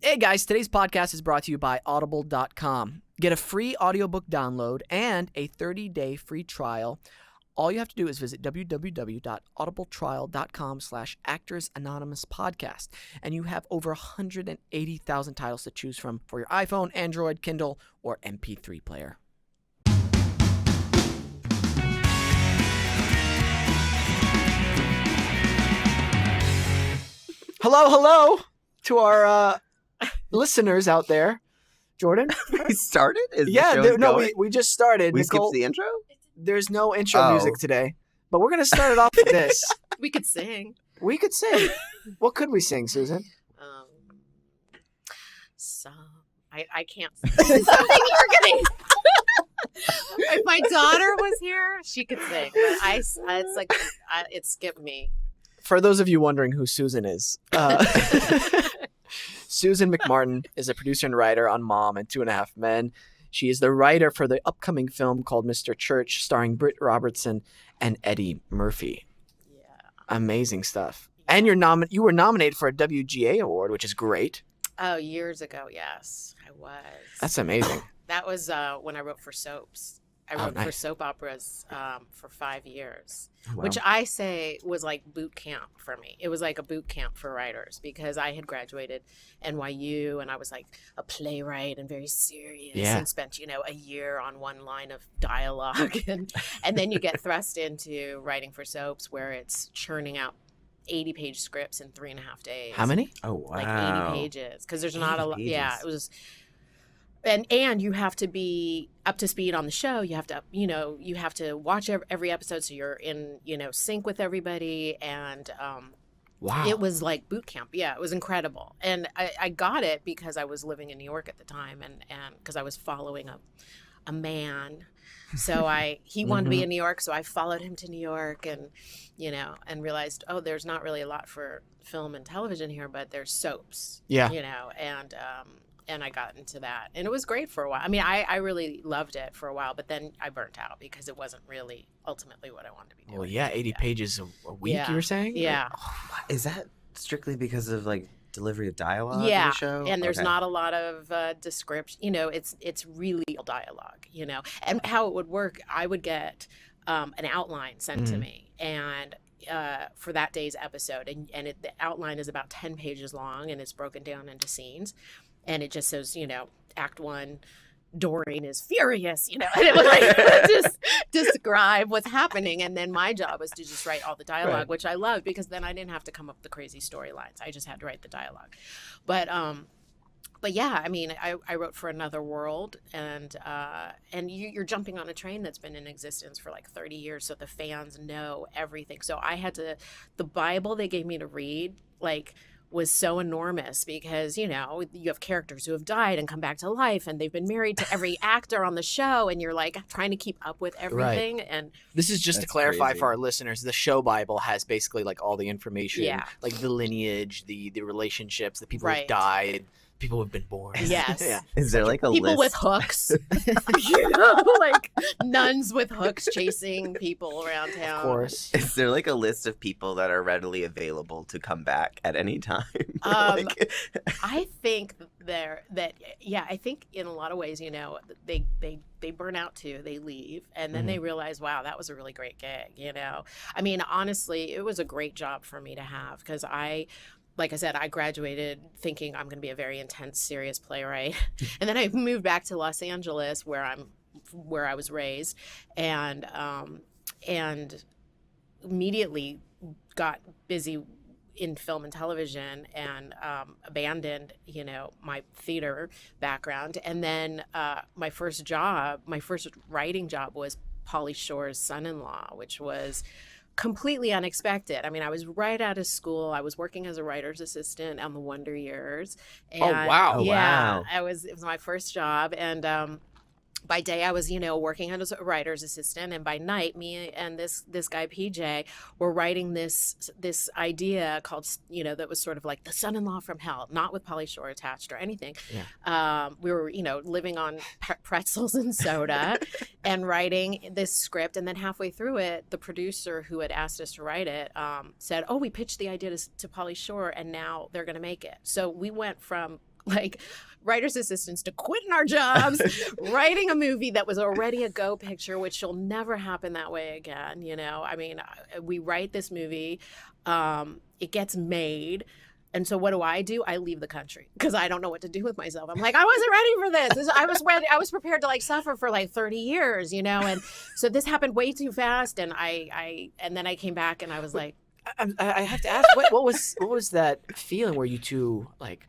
Hey guys, today's podcast is brought to you by Audible.com. Get a free audiobook download and a 30-day free trial. All you have to do is visit www.audibletrial.com/ActorsAnonymousPodcast, and you have over 180,000 titles to choose from for your iPhone, Android, Kindle, or MP3 player. Hello to our listeners out there. Jordan? We started? We just started. We Nicole, skipped the intro? there's no intro music today, but we're going to start it off with this. We could sing. We could sing. What could we sing, Susan? I can't sing. Something organic. If my daughter was here, she could sing. But it skipped me. For those of you wondering who Susan is, Susan McMartin is a producer and writer on Mom and 2.5 Men. She is the writer for the upcoming film called Mr. Church, starring Britt Robertson and Eddie Murphy. Yeah. Amazing stuff. And you were nominated for a WGA award, which is great. Oh, years ago, yes, I was. That's amazing. That was when I wrote for soaps. I wrote for soap operas for 5 years, which I say was like boot camp for me. It was like a boot camp for writers because I had graduated NYU and I was like a playwright and very serious and spent, a year on one line of dialogue. And then you get thrust into writing for soaps where it's churning out 80-page scripts in 3.5 days. How many? Oh, wow. Like 80 pages. Because there's not a lot. Yeah, it was... And you have to be up to speed on the show. You have to, you have to watch every episode so you're in, sync with everybody. And wow, it was like boot camp. Yeah, it was incredible. And I got it because I was living in New York at the time, and because I was following a man. So he wanted to be in New York, so I followed him to New York, and and realized, oh, there's not really a lot for film and television here, but there's soaps. Yeah, and I got into that. And it was great for a while. I mean, I really loved it for a while, but then I burnt out because it wasn't really ultimately what I wanted to be doing. Well, yeah, 80 pages a week, you were saying? Yeah. Is that strictly because of, delivery of dialogue in yeah. the show? And there's not a lot of description. It's really dialogue, And how it would work, I would get an outline sent to me. And for that day's episode. And the outline is about 10 pages long, and it's broken down into scenes. And it just says, Act 1, Doreen is furious, and it would just describe what's happening. And then my job was to just write all the dialogue, which I loved because then I didn't have to come up with the crazy storylines. I just had to write the dialogue. But yeah, I mean, I wrote for Another World, and you're jumping on a train that's been in existence for like 30 years, so the fans know everything. So I had to, the Bible they gave me to read, was so enormous because, you have characters who have died and come back to life, and they've been married to every actor on the show, and you're trying to keep up with everything. Right. And this is just to clarify for our listeners, the show Bible has basically all the information, like the lineage, the relationships, the people who've died, people who've been born. Yes. Yeah. Is there a people list? With hooks, nuns with hooks chasing people around town. Of course. Is there a list of people that are readily available to come back at any time? I think I think in a lot of ways, they burn out too. They leave, and then they realize, wow, that was a really great gig. I mean, honestly, it was a great job for me to have because like I said, I graduated thinking I'm going to be a very intense, serious playwright. And then I moved back to Los Angeles where I was raised, and immediately got busy in film and television, and abandoned, my theater background. And then my first writing job was Pauly Shore's Son-in-Law, which was completely unexpected. I mean, I was right out of school. I was working as a writer's assistant on the Wonder Years. And wow. Yeah, it was my first job. And by day I was, working as a writer's assistant, and by night, me and this guy PJ were writing this idea called, that was sort of like The Son-in-Law from Hell, not with Pauly Shore attached or anything. Yeah. We were, living on pretzels and soda and writing this script, and then halfway through it, the producer who had asked us to write it said, "Oh, we pitched the idea to Pauly Shore, and now they're going to make it." So we went from like writer's assistants to quitting our jobs, writing a movie that was already a go picture, which will never happen that way again. You know, I mean, we write this movie, it gets made. And so what do? I leave the country because I don't know what to do with myself. I'm like, I wasn't ready for this. I was ready. I was prepared to like suffer for like 30 years, you know? And so this happened way too fast. And and then I came back and I was like, I have to ask, what was that feeling? Were you too like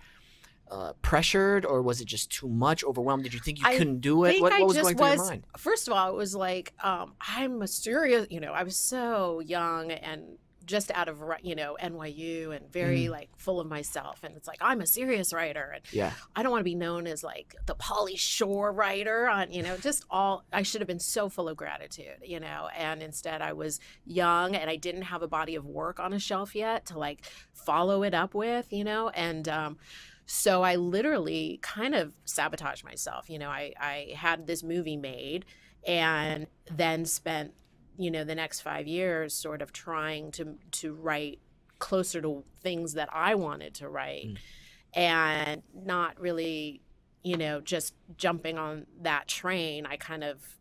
pressured, or was it just too much, overwhelmed? Did you think you couldn't do it? What was going through your mind? First of all, it was like, I'm a serious, you know, I was so young and just out of, you know, NYU and very like full of myself. And it's like, I'm a serious writer. And I don't want to be known as like the Pauly Shore writer on, you know, I should have been so full of gratitude, you know, and instead I was young and I didn't have a body of work on a shelf yet to like follow it up with, you know, and, so I literally kind of sabotaged myself. You know, I had this movie made and then spent, you know, the next 5 years sort of trying to write closer to things that I wanted to write and not really, you know, just jumping on that train. I kind of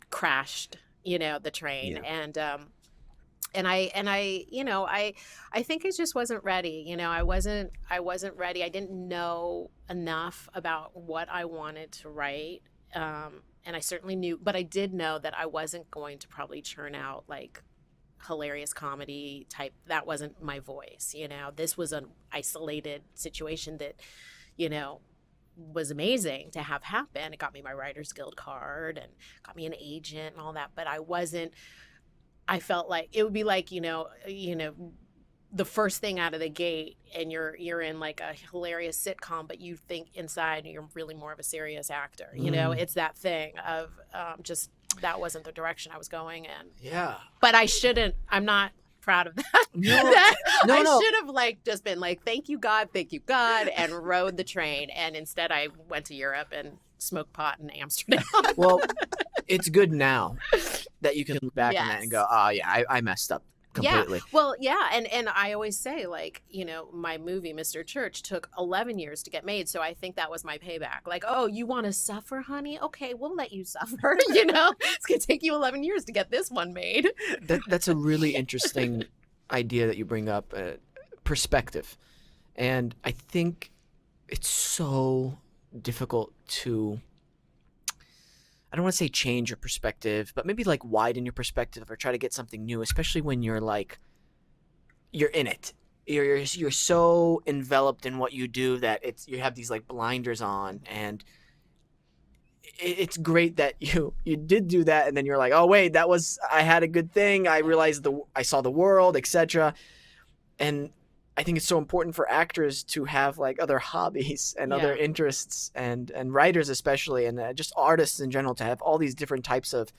crashed, you know, the train and I, you know, I think I just wasn't ready. You know, I wasn't ready. I didn't know enough about what I wanted to write. And I certainly knew, but I did know that I wasn't going to probably churn out like hilarious comedy type. That wasn't my voice. You know, this was an isolated situation that, you know, was amazing to have happen. It got me my Writers Guild card and got me an agent and all that. But I felt like it would be like, you know, the first thing out of the gate and you're in like a hilarious sitcom, but you think inside you're really more of a serious actor. You know, it's that thing of just that wasn't the direction I was going in. But I'm not proud of that. I should have like just been like, thank you God, and rode the train. And instead I went to Europe and smoked pot in Amsterdam. Well, it's good now that you can look back on that and go, oh yeah, I messed up completely. Yeah. Well, yeah. And I always say, like, you know, my movie, Mr. Church, took 11 years to get made. So I think that was my payback. Like, oh, you want to suffer, honey? Okay, we'll let you suffer. You know, it's going to take you 11 years to get this one made. That's a really interesting idea that you bring up, perspective. And I think it's so difficult to, I don't want to say change your perspective, but maybe like widen your perspective or try to get something new, especially when you're like, you're in it. You're so enveloped in what you do that you have these like blinders on, and it's great that you did do that, and then you're like, oh wait, I had a good thing. I realized I saw the world, etc. And I think it's so important for actors to have like other hobbies and other interests, and writers especially, and just artists in general, to have all these different types of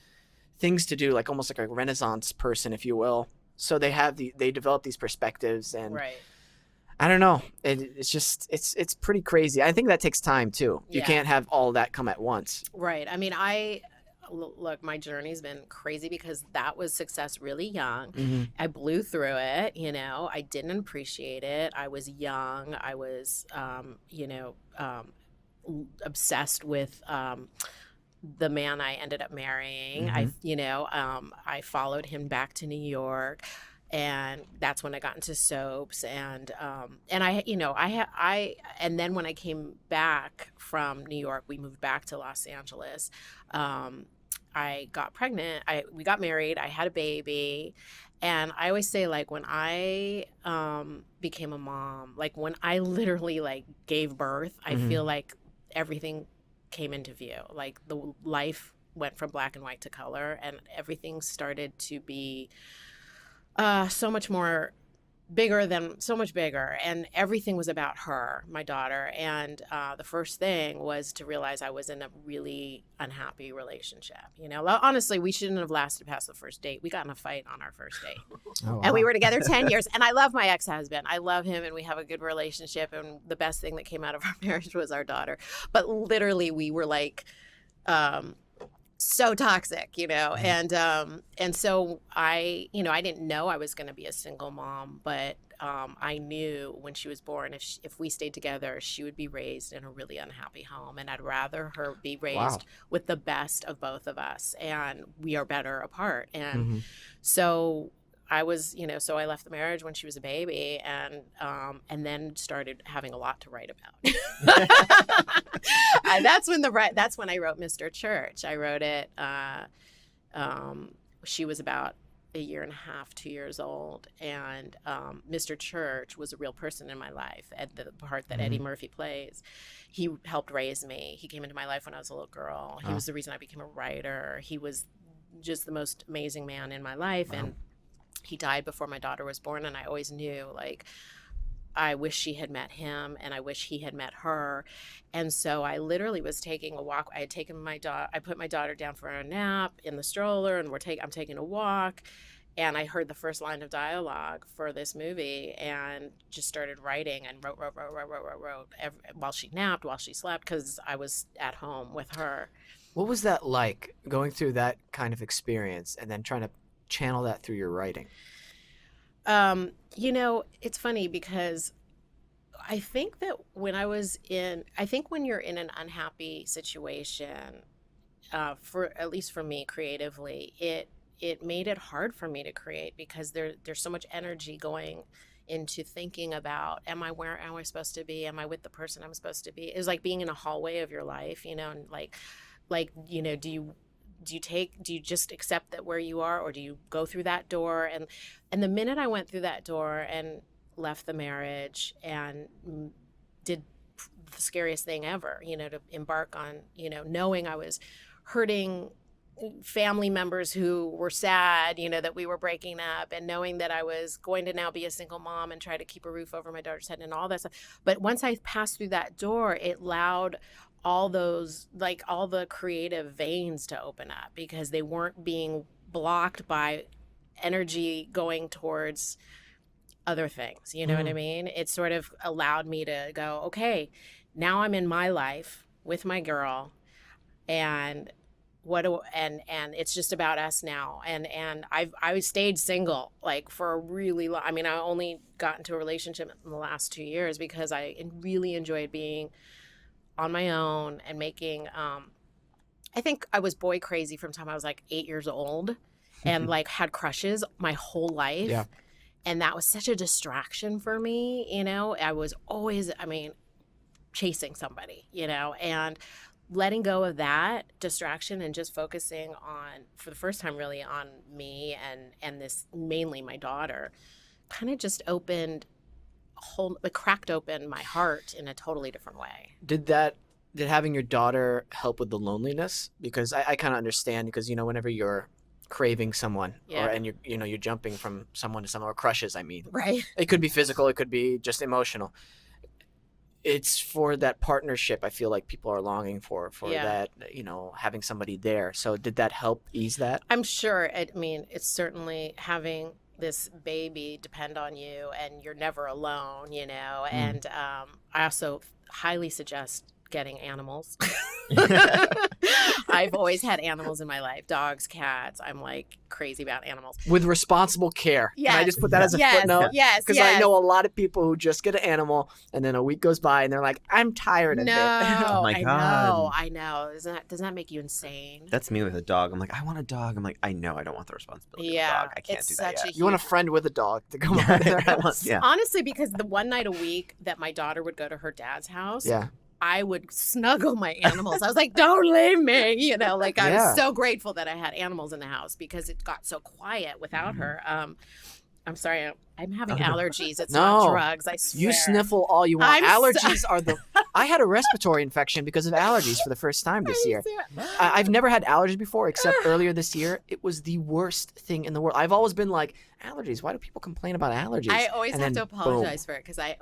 things to do, like almost like a Renaissance person, if you will. So they develop these perspectives, and I don't know. It's pretty crazy. I think that takes time too. You can't have all that come at once. Right. I mean, look, my journey's been crazy because that was success really young. I blew through it, you know, I didn't appreciate it. I was young. I was, you know, obsessed with the man I ended up marrying. I followed him back to New York. And that's when I got into soaps, and and then when I came back from New York, we moved back to Los Angeles. I got pregnant. We got married. I had a baby, and I always say, like, when I became a mom, like when I literally like gave birth, I feel like everything came into view. Like the life went from black and white to color, and everything started to be so much bigger, and everything was about her, my daughter. And the first thing was to realize I was in a really unhappy relationship. You know, honestly, we shouldn't have lasted past the first date. We got in a fight on our first date. Oh, wow. And we were together 10 years, and I love my ex-husband. I love him, and we have a good relationship, and the best thing that came out of our marriage was our daughter. But literally, we were like so toxic, you know, and so I didn't know I was going to be a single mom, but I knew when she was born, if we stayed together, she would be raised in a really unhappy home. And I'd rather her be raised with the best of both of us. And we are better apart. And so I was, so I left the marriage when she was a baby, and then started having a lot to write about. And that's when I wrote Mr. Church. I wrote it. She was about a year and a half, 2 years old, and Mr. Church was a real person in my life. And the part that Eddie Murphy plays, he helped raise me. He came into my life when I was a little girl. He was the reason I became a writer. He was just the most amazing man in my life, and he died before my daughter was born. And I always knew, like, I wish she had met him, and I wish he had met her. And so I literally was taking a walk. I had taken I put my daughter down for a nap in the stroller, and I'm taking a walk. And I heard the first line of dialogue for this movie, and just started writing, and wrote while she napped, while she slept, because I was at home with her. What was that like, going through that kind of experience and then trying to channel that through your writing? It's funny because I think that when you're in an unhappy situation, at least for me creatively, it made it hard for me to create, because there's so much energy going into thinking about, where am I supposed to be? Am I with the person I'm supposed to be? It's like being in a hallway of your life, and do you just accept that where you are, or do you go through that door? And the minute I went through that door and left the marriage and did the scariest thing ever, to embark on, knowing I was hurting family members who were sad, that we were breaking up, and knowing that I was going to now be a single mom and try to keep a roof over my daughter's head and all that stuff. But once I passed through that door, it allowed all the creative veins to open up, because they weren't being blocked by energy going towards other things. You know what I mean? It sort of allowed me to go, okay, now I'm in my life with my girl, and it's just about us now. And I stayed single like for a really long, I only got into a relationship in the last 2 years, because I really enjoyed being on my own and making, I think I was boy crazy from the time I was like 8 years old, and like had crushes my whole life. Yeah. And that was such a distraction for me. I was always, chasing somebody, and letting go of that distraction and just focusing on, for the first time really, on me and this, mainly my daughter, kind of just cracked open my heart in a totally different way. Did having your daughter help with the loneliness? Because I kind of understand, because whenever you're craving someone, and you're jumping from someone to someone, or crushes, Right. It could be physical, it could be just emotional. It's for that partnership I feel like people are longing for that, having somebody there. So did that help ease that? I'm sure. It's certainly having this baby depend on you, and you're never alone, and I also highly suggest getting animals. I've always had animals in my life, dogs, cats. I'm like crazy about animals. With responsible care. Yes. Can I just put that as a footnote? Yes. Because I know a lot of people who just get an animal and then a week goes by and they're like, I'm tired of it. Oh my God. I know. Doesn't that make you insane? That's me with a dog. I'm like, I want a dog. I'm like, I know I don't want the responsibility of a dog. I can't do that yet. You want a friend with a dog to come over to their house. Yeah. Honestly, because the one night a week that my daughter would go to her dad's house, yeah, I would snuggle my animals. I was like, don't leave me. I was so grateful that I had animals in the house, because it got so quiet without her. I'm sorry, I'm having allergies. It's not drugs, I swear. You sniffle all you want. Allergies are the... I had a respiratory infection because of allergies for the first time this year. I've never had allergies before, except earlier this year. It was the worst thing in the world. I've always been like, allergies, why do people complain about allergies? I always have to apologize for it, because I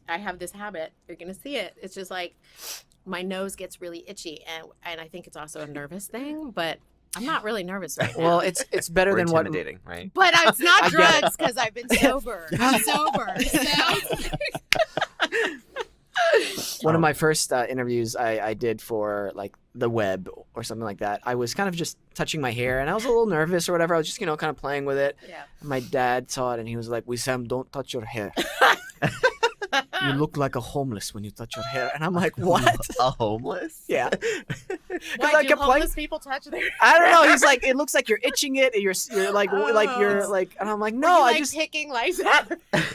have this habit. You're going to see it. It's just like my nose gets really itchy, and I think it's also a nervous thing, but I'm not really nervous right now. Well, it's better than what... intimidating, right? But it's not drugs, because I've been sober. I'm sober. So... One of my first interviews I did for like the web or something like that, I was kind of just touching my hair and I was a little nervous or whatever. I was just, kind of playing with it. Yeah. And my dad saw it and he was like, Wissam, don't touch your hair. You look like a homeless when you touch your hair. And I'm like, what? A homeless? Yeah. Why I do kept homeless people touch their? I don't know. He's like, it looks like you're itching it. And you're like you're like, and I'm like, no, Were you, I like, just, picking lice out?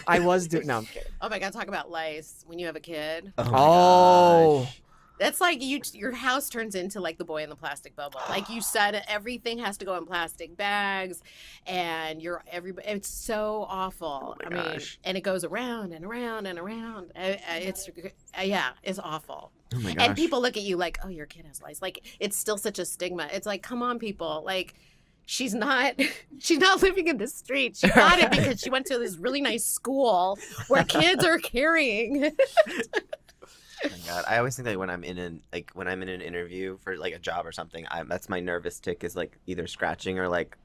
I was doing, no, I'm kidding. Oh my God, talk about lice when you have a kid. Oh. Oh. Gosh. That's like your house turns into like the boy in the plastic bubble. Like you said, everything has to go in plastic bags, and it's so awful. Oh my gosh. And it goes around and around and around. It's awful. Oh my gosh. And people look at you like, oh, your kid has lice. Like it's still such a stigma. It's like, come on, people. Like she's not living in the street. She got it because she went to this really nice school where kids are carrying. Oh my God. I always think that when I'm in an interview for like a job or something, that's my nervous tick is like either scratching or like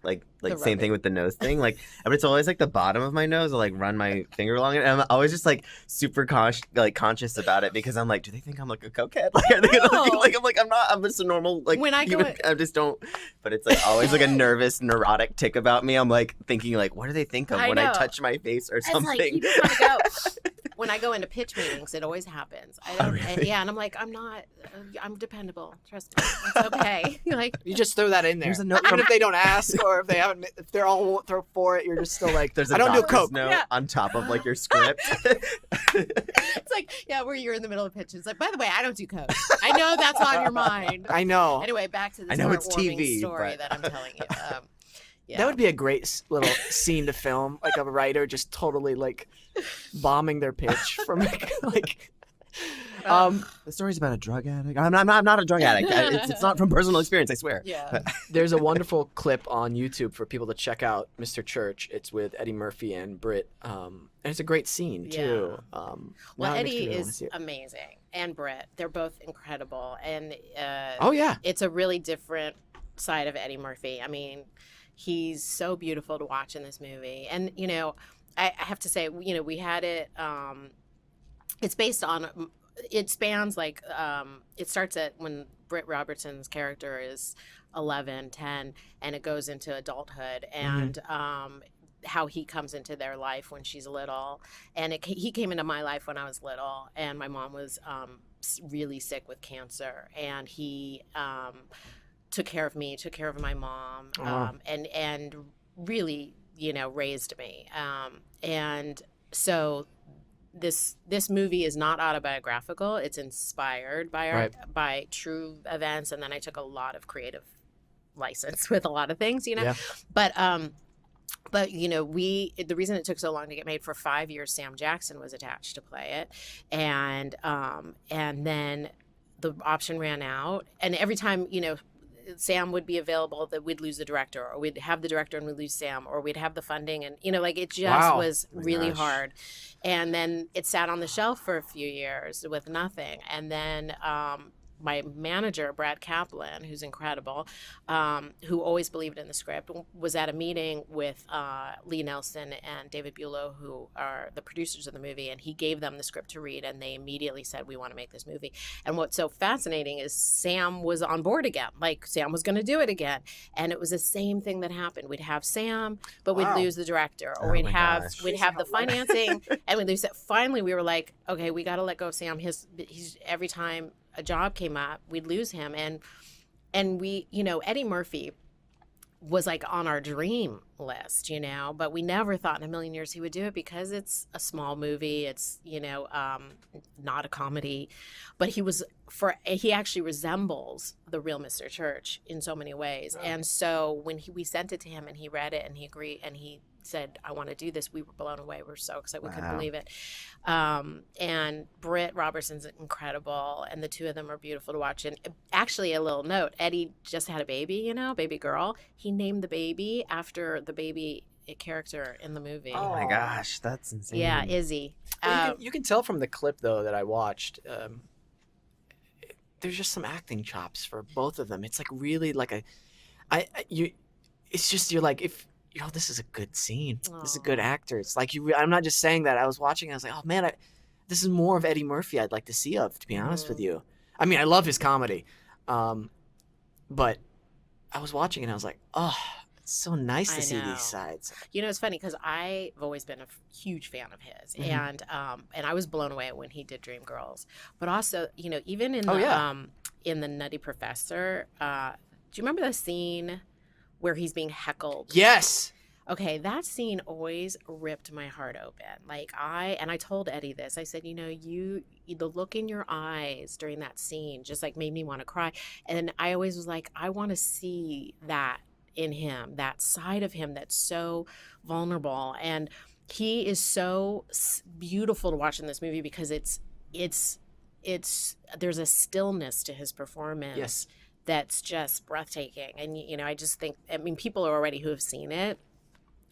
same thing with the nose thing. Like, but it's always like the bottom of my nose. I'll like run my finger along it, and I'm always just like super conscious about it because I'm like, do they think I'm like a cokehead? Like, are they gonna like I'm like I'm not. I'm just a normal like. When I just don't. But it's like always like a nervous, neurotic tick about me. I'm like thinking like, what do they think of when I touch my face or something? Like, you just want to go. When I go into pitch meetings, it always happens. Really? And I'm like, I'm dependable. Trust me, it's okay. Like you just throw that in there. There's a note Even if they don't ask or if they're all for it, you're just still like, there's I don't do coke. Note on top of like your script. It's like, where you're in the middle of pitch. It's like, by the way, I don't do coke. I know that's on your mind. I know. Anyway, back to the TV story that I'm telling you. Yeah. That would be a great little scene to film, like a writer just totally like bombing their pitch from like. The story's about a drug addict. I'm not a drug addict. It's not from personal experience, I swear. Yeah. There's a wonderful clip on YouTube for people to check out, Mr. Church. It's with Eddie Murphy and Britt, and it's a great scene too. Well, Eddie is amazing, and Britt. They're both incredible, and oh yeah, it's a really different side of Eddie Murphy. I mean, he's so beautiful to watch in this movie, and I have to say, we had it. It's based on. It spans like it starts at when Britt Robertson's character is 11, 10, and it goes into adulthood and how he comes into their life when she's little, and he came into my life when I was little, and my mom was really sick with cancer, and he took care of me, took care of my mom, and really raised me, and so. This movie is not autobiographical. It's inspired by true events, and then I took a lot of creative license with a lot of things, Yeah. But the reason it took so long to get made, for 5 years, Sam Jackson was attached to play it, and then the option ran out, and every time Sam would be available, that we'd lose the director, or we'd have the director and we'd lose Sam, or we'd have the funding, and it just was really hard. And then it sat on the shelf for a few years with nothing, and then my manager, Brad Kaplan, who's incredible, who always believed in the script, was at a meeting with Lee Nelson and David Bulow, who are the producers of the movie, and he gave them the script to read, and they immediately said, we want to make this movie. And what's so fascinating is Sam was on board again. Like, Sam was going to do it again. And it was the same thing that happened. We'd have Sam, but we'd lose the director, or we'd have the financing, and we'd lose it. Finally, we were like, okay, we got to let go of Sam. He's every time a job came up, we'd lose him, and we, Eddie Murphy was like on our dream list, but we never thought in a million years he would do it, because it's a small movie, it's not a comedy, but he actually resembles the real Mr. Church in so many ways. And so when we sent it to him and he read it and he agreed and he said, I want to do this, we were blown away. We were so excited. We couldn't believe it. And Britt Robertson's incredible, and the two of them are beautiful to watch. And actually, a little note, Eddie just had a baby, baby girl. He named the baby after the baby character in the movie. Oh my gosh, that's insane. Yeah, Izzy. You can tell from the clip though that I watched, there's just some acting chops for both of them. It's like really like it's just, you're like, if this is a good scene. This is a good actor. It's like I'm not just saying that. I was watching, I was like, oh man, this is more of Eddie Murphy I'd like to see of, to be honest with Mhm. you. I mean, I love his comedy, but I was watching and I was like, oh, it's so nice to I see know. these sides. You know, it's funny because I've always been a huge fan of his, Mhm. and I was blown away when he did Dreamgirls. But also, you know, even Oh, yeah. in the Nutty Professor, do you remember the scene where he's being heckled? Yes. Okay, that scene always ripped my heart open. Like I told Eddie this. I said, you know, the look in your eyes during that scene just like made me want to cry. And I always was like, I want to see that in him, that side of him that's so vulnerable. And he is so beautiful to watch in this movie because it's there's a stillness to his performance. Yes. That's just breathtaking. And you know, I just think, I mean, people already who have seen it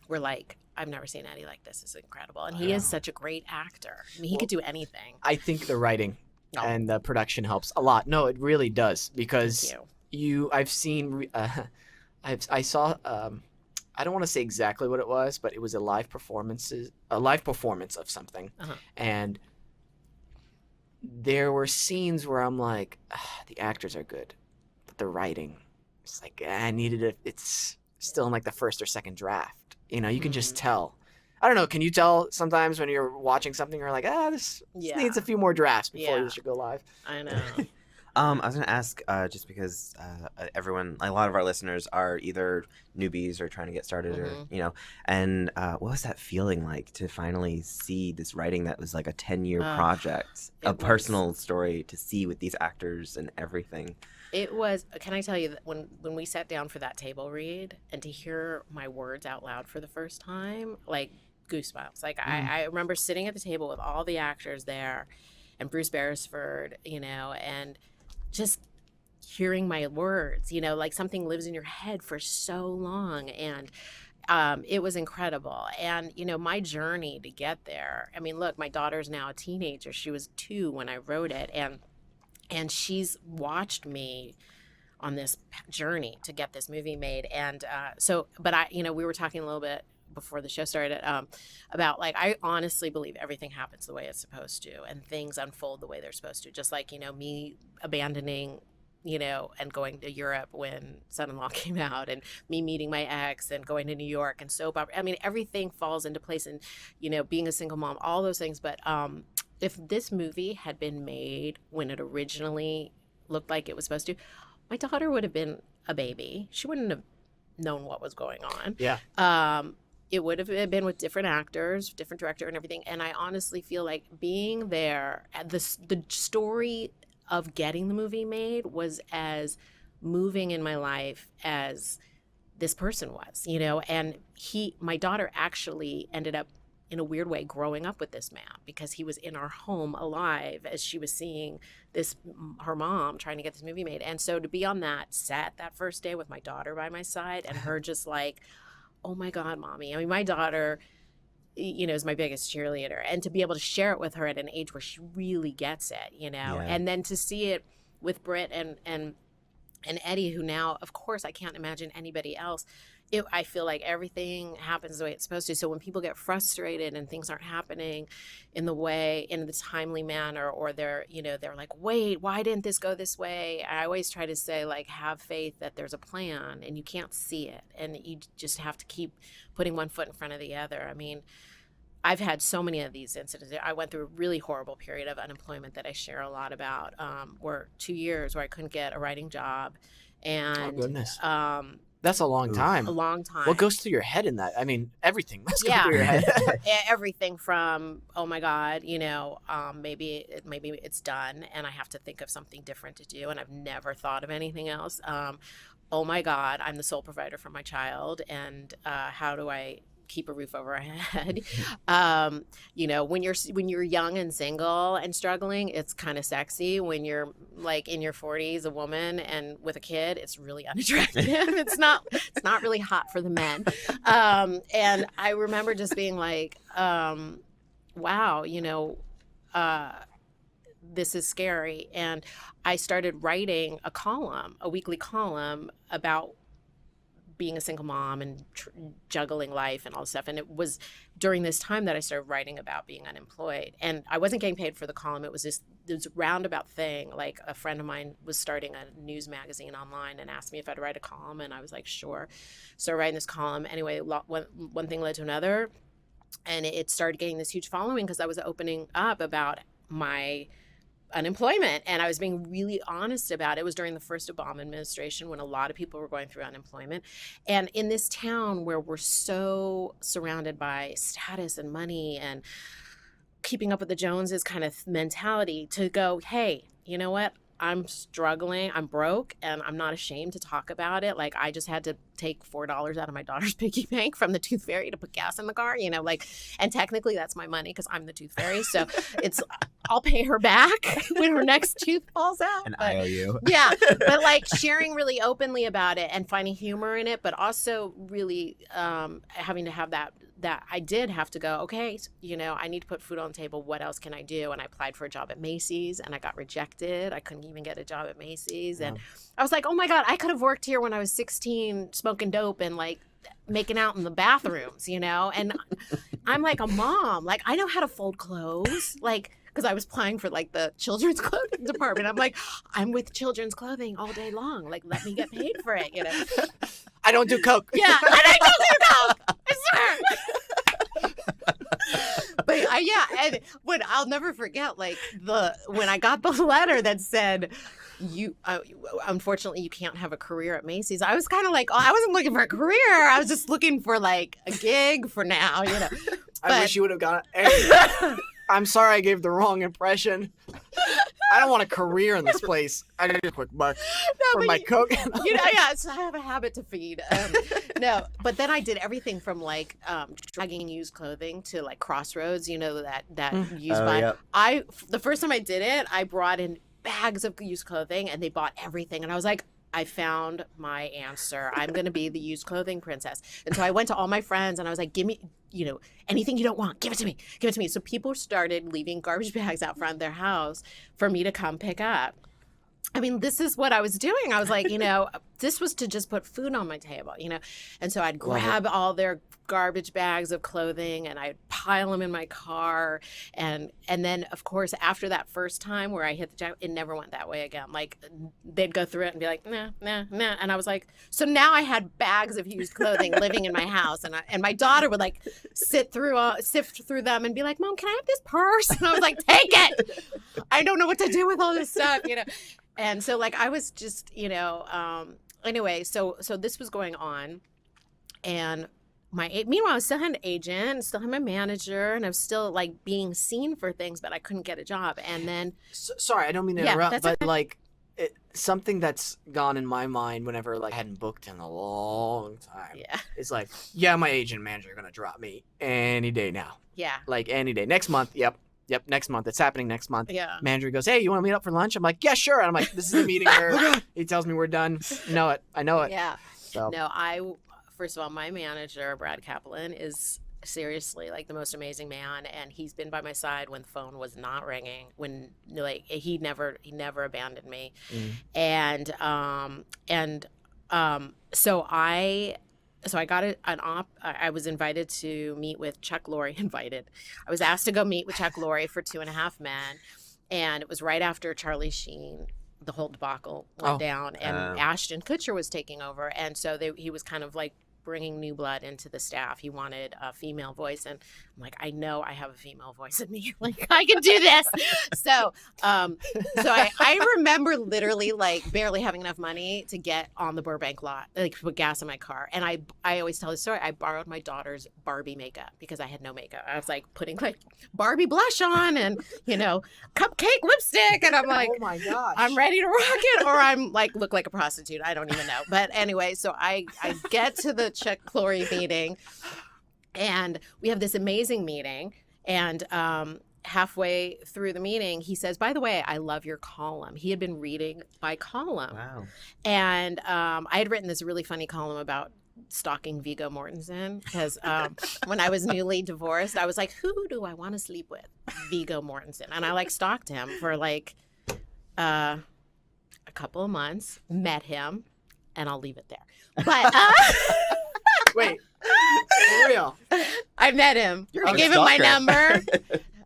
were like, I've never seen Eddie like this. It's incredible. And he is Wow. such a great actor. I mean, he Well, could do anything. I think the writing Oh, and the production helps a lot. No, it really does, thank because you. I've seen, I saw, I don't want to say exactly what it was, but it was a live performance of something. Uh-huh. And there were scenes where I'm like, the actors are good, but the writing, it's like, I needed it. It's still in like the first or second draft. You know, you can just Mhm. tell. I don't know. Can you tell sometimes when you're watching something, you're like, this Yeah. needs a few more drafts before Yeah. this should go live? I know. I was gonna ask, just because a lot of our listeners are either newbies or trying to get started, or Mhm. and what was that feeling like to finally see this writing that was like a 10-year Ugh, project, a it was- personal story to see with these actors and everything? It was, can I tell you that when we sat down for that table read and to hear my words out loud for the first time, like goosebumps. Like I remember sitting at the table with all the actors there and Bruce Beresford, you know, and just hearing my words, you know, like something lives in your head for so long. And it was incredible. And, you know, my journey to get there, I mean, look, my daughter's now a teenager. She was 2 when I wrote it. And she's watched me on this journey to get this movie made. And but you know, we were talking a little bit before the show started about, like, I honestly believe everything happens the way it's supposed to, and things unfold the way they're supposed to. Just like, you know, me abandoning, you know, and going to Europe when Son-in-Law came out, and me meeting my ex and going to New York and soap opera. I mean, everything falls into place, and, you know, being a single mom, all those things. But if this movie had been made when it originally looked like it was supposed to, my daughter would have been a baby. She wouldn't have known what was going on. Yeah. It would have been with different actors, different director and everything. And I honestly feel like being there, the story of getting the movie made was as moving in my life as this person was, you know. And my daughter actually ended up, in a weird way, growing up with this man, because he was in our home alive as she was seeing her mom trying to get this movie made. And so to be on that set that first day with my daughter by my side, and her just like, oh my God, mommy. I mean, my daughter, you know, is my biggest cheerleader, and to be able to share it with her at an age where she really gets it, you know. Yeah. And then to see it with Britt and Eddie, who now, of course, I can't imagine anybody else. I feel like everything happens the way it's supposed to. So when people get frustrated and things aren't happening in the timely manner, or they're like, wait, why didn't this go this way? I always try to say, like, have faith that there's a plan, and you can't see it, and you just have to keep putting one foot in front of the other. I mean, I've had so many of these incidents. I went through a really horrible period of unemployment that I share a lot about, where 2 years where I couldn't get a writing job. And Oh, goodness. That's a long time. a long time. What goes through your head in that? I mean, everything must go Yeah. through your head. Everything from, oh my God, you know, maybe it's done and I have to think of something different to do, and I've never thought of anything else. Oh my God, I'm the sole provider for my child, and how do I keep a roof over our head? You know, when you're young and single and struggling, it's kind of sexy. When you're like in your 40s, a woman and with a kid, it's really unattractive. It's not really hot for the men. And I remember just being like, wow, you know, this is scary. And I started writing a weekly column about being a single mom and juggling life and all this stuff. And it was during this time that I started writing about being unemployed. And I wasn't getting paid for the column. It was this roundabout thing. Like a friend of mine was starting a news magazine online and asked me if I'd write a column. And I was like, sure. So writing this column. Anyway, one thing led to another. And it started getting this huge following because I was opening up about my unemployment, and I was being really honest about it. It was during the first Obama administration when a lot of people were going through unemployment. And in this town where we're so surrounded by status and money and keeping up with the Joneses kind of mentality, to go, hey, you know what? I'm struggling, I'm broke, and I'm not ashamed to talk about it. Like, I just had to take $4 out of my daughter's piggy bank from the Tooth Fairy to put gas in the car, you know, like, and technically that's my money because I'm the Tooth Fairy. So I'll pay her back when her next tooth falls out. And I owe you. Yeah. But like sharing really openly about it and finding humor in it, but also really having to have that I did have to go, okay, you know, I need to put food on the table. What else can I do? And I applied for a job at Macy's and I got rejected. I couldn't even get a job at Macy's. And I was like, oh my God, I could have worked here when I was 16, smoking dope and like making out in the bathrooms, you know? And I'm like a mom, like I know how to fold clothes, like, because I was applying for like the children's clothing department. I'm like, I'm with children's clothing all day long. Like, let me get paid for it, you know? I don't do coke. Yeah, I don't do coke. I swear. But and when I'll never forget, like when I got the letter that said, you unfortunately you can't have a career at Macy's. I was kind of like, oh, I wasn't looking for a career. I was just looking for like a gig for now, you know. I wish you would have gone. Hey, I'm sorry I gave the wrong impression. I don't want a career in this place. I need a quick buck for my coke. You know, yeah, so I have a habit to feed. No, but then I did everything from like dragging used clothing to like Crossroads, you know, that used by. Yep. The first time I did it, I brought in bags of used clothing and they bought everything. And I was like, I found my answer. I'm going to be the used clothing princess. And so I went to all my friends and I was like, give me, you know, anything you don't want, give it to me, give it to me. So people started leaving garbage bags out front of their house for me to come pick up. I mean, this is what I was doing. I was like, you know, this was to just put food on my table, you know? And so I'd grab all their garbage bags of clothing and I'd pile them in my car. And then, of course, after that first time where I hit the jackpot, it never went that way again. Like, they'd go through it and be like, nah. And I was like, so now I had bags of used clothing living in my house. And my daughter would, like, sift through them and be like, Mom, can I have this purse? And I was like, take it. I don't know what to do with all this stuff, you know? And so, like, I was just, you know, anyway, so this was going on. And meanwhile, I still had an agent, still had my manager, and I was still, like, being seen for things, but I couldn't get a job. And then... sorry, I don't mean to interrupt, but, okay. Like, something that's gone in my mind whenever, like, I hadn't booked in a long time is, like, my agent and manager are going to drop me any day now. Yeah. Like, any day. Next month, Yep, next month. It's happening next month. Yeah. Manager goes, hey, you want to meet up for lunch? I'm like, yeah, sure. And I'm like, this is the meeting where he tells me we're done. I know it. Yeah. So. No, first of all, my manager, Brad Kaplan, is seriously like the most amazing man. And he's been by my side when the phone was not ringing, when like he never abandoned me. So I got I was invited to meet with Chuck Lorre. I was asked to go meet with Chuck Lorre for 2.5 Men. And it was right after Charlie Sheen, the whole debacle went down. And Ashton Kutcher was taking over. And so he was kind of like bringing new blood into the staff. He wanted a female voice. And I'm like, I know I have a female voice in me. Like, I can do this. So I remember literally like barely having enough money to get on the Burbank lot, like put gas in my car. And I always tell the story. I borrowed my daughter's Barbie makeup because I had no makeup. I was like putting like Barbie blush on and, you know, cupcake lipstick. And I'm like, oh my gosh, I'm ready to rock it. Or I'm like, look like a prostitute. I don't even know. But anyway, so I get to the Chuck Lorre meeting. And we have this amazing meeting, and halfway through the meeting, he says, by the way, I love your column. He had been reading my column. Wow. And I had written this really funny column about stalking Viggo Mortensen, because when I was newly divorced, I was like, who do I want to sleep with? Viggo Mortensen. And I like stalked him for like a couple of months, met him. and I'll leave it there. But Wait, for real? I met him. You're I a gave him my stalker. number.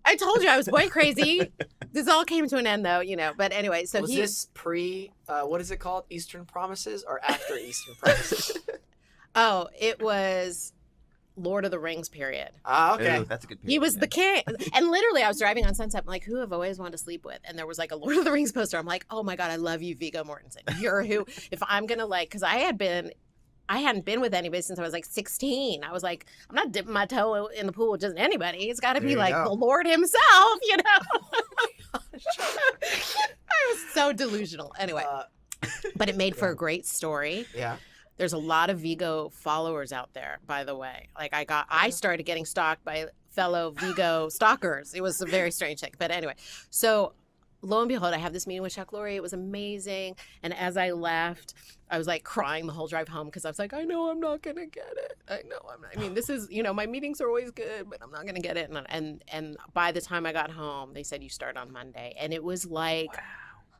I told you I was boy crazy. This all came to an end though, But anyway, so Was he this pre, what is it called? Eastern Promises or after Eastern Promises? Oh, it was Lord of the Rings period. Ah, okay. Ooh, that's a good period. He was the king. And literally I was driving on Sunset. I'm like, who have I always wanted to sleep with? And there was like a Lord of the Rings poster. I'm like, oh my God, I love you, Viggo Mortensen. You're who, if I'm going to because I hadn't been with anybody since I was like 16. I was like, I'm not dipping my toe in the pool with just anybody. It's got to There be you like go. the Lord himself, I was so delusional. Anyway, but it made for a great story. Yeah. There's a lot of Vigo followers out there, by the way. Like I started getting stalked by fellow Vigo stalkers. It was a very strange thing. But anyway, so lo and behold, I have this meeting with Chuck Lorre. It was amazing. And as I left, I was like crying the whole drive home because I was like, I know I'm not going to get it. I know I'm not. I mean, this is, my meetings are always good, but I'm not going to get it. And by the time I got home, they said, you start on Monday. And it was like,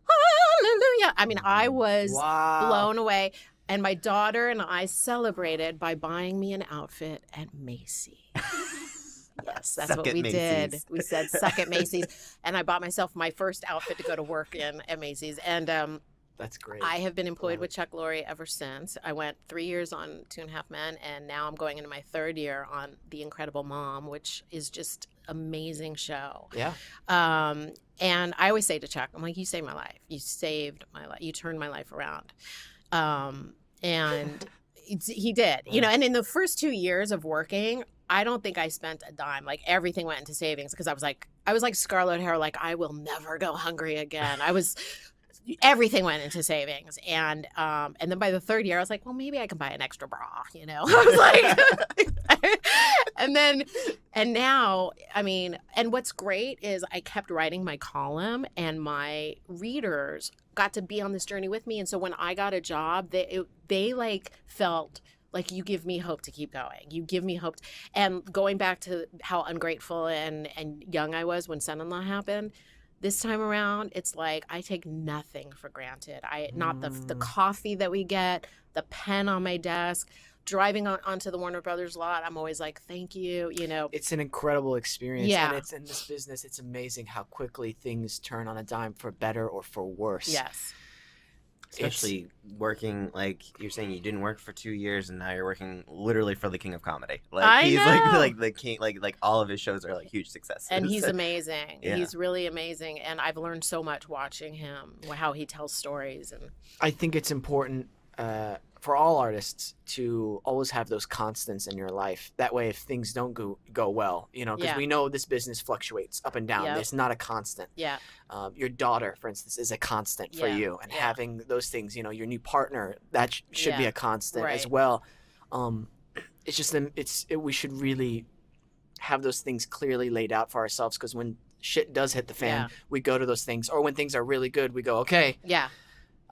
hallelujah. I mean, I was blown away. And my daughter and I celebrated by buying me an outfit at Macy's. Yes, that's Suck what it, we Macy's. did. We said, suck at Macy's. And I bought myself my first outfit to go to work in at Macy's. And That's great. I have been employed Love with Chuck Lorre ever since. I went 3 years on 2.5 Men, and now I'm going into my 3rd year on The Incredible Mom, which is just amazing show. Yeah. And I always say to Chuck, I'm like, you saved my life. You saved my life. You turned my life around. And he did, and in the first 2 years of working, I don't think I spent a dime. Like everything went into savings because I was like Scarlett O'Hara, like I will never go hungry again. Everything went into savings. And then by the 3rd year, I was like, well, maybe I can buy an extra bra, I was like, and now, I mean, and what's great is I kept writing my column and my readers got to be on this journey with me. And so when I got a job, they like felt like you give me hope to keep going. You give me hope. And going back to how ungrateful and young I was when son-in-law happened, this time around, it's like I take nothing for granted. Not the coffee that we get, the pen on my desk, driving onto the Warner Brothers lot. I'm always like, thank you, It's an incredible experience. Yeah. And it's in this business, it's amazing how quickly things turn on a dime for better or for worse. Yes. Especially working, like you're saying, you didn't work for 2 years, and now you're working literally for the king of comedy. Like I he's know. like the king, like all of his shows are like huge successes. And he's amazing. Yeah. He's really amazing. And I've learned so much watching him, how he tells stories. And I think it's important for all artists to always have those constants in your life. That way, if things don't go well, because Yeah. we know this business fluctuates up and down. Yep. It's not a constant. yeah, Your daughter, for instance, is a constant for Yeah. you, and Yeah. having those things, your new partner, that should be Yeah. a constant as Right. well. It's just we should really have those things clearly laid out for ourselves, because when shit does hit the fan, Yeah. we go to those things. Or when things are really good, we go, okay, yeah,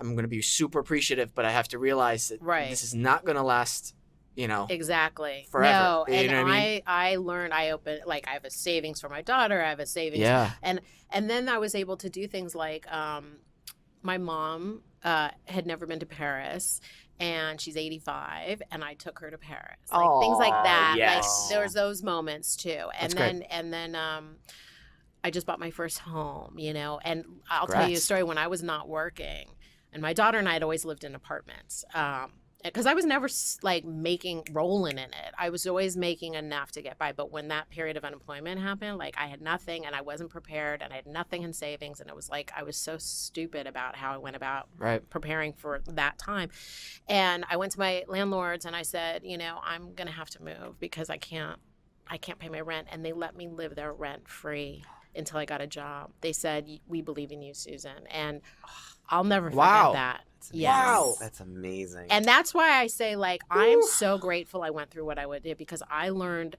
I'm going to be super appreciative, but I have to realize that Right. this is not going to last, exactly. Forever. No, You and know what I mean? I learned, I have a savings for my daughter. I have a savings. Yeah. And then I was able to do things like my mom had never been to Paris, and she's 85, and I took her to Paris. Like things like Aw, that. yes. Like there was those moments too. And That's then I just bought my first home, and I'll tell you a Congrats. story. When I was not working, and my daughter and I had always lived in apartments. Because I was never rolling in it. I was always making enough to get by. But when that period of unemployment happened, like I had nothing and I wasn't prepared and I had nothing in savings. And it was like I was so stupid about how I went about Right. preparing for that time. And I went to my landlords and I said, I'm going to have to move because I can't pay my rent. And they let me live there rent free until I got a job. They said, we believe in you, Susan. And I'll never forget Wow. that. That's Yes. Wow. That's amazing. And that's why I say, I'm so grateful I went through what I did, because I learned